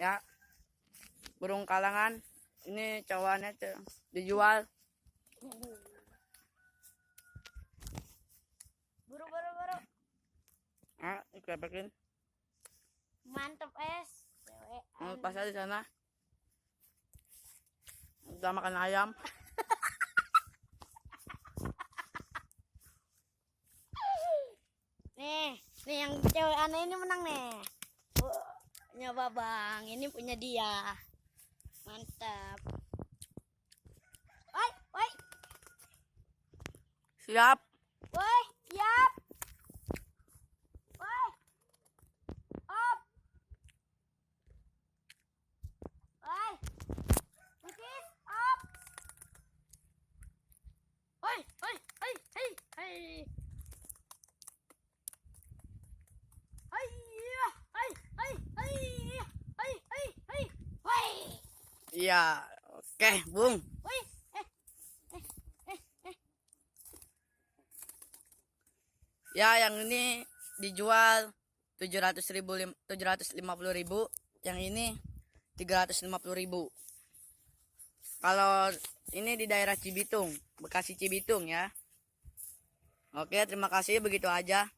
Ya, burung kalangan. Ini cawannya dijual. Buru. Dikepekin. Mantep es. Pas di sana. Udah makan ayam. Nih yang cewek aneh ini menang nih. Nyoba bang, ini punya dia. Mantap. Woi. Siap. Woi, siap. Woi. Op. Woi. Mikis, op. Woi. Hei. Iya. Oke, Bung. Ya, yang ini dijual 750.000. Yang ini 350.000. Kalau ini di daerah Cibitung, Bekasi Cibitung ya. Oke, terima kasih, begitu aja.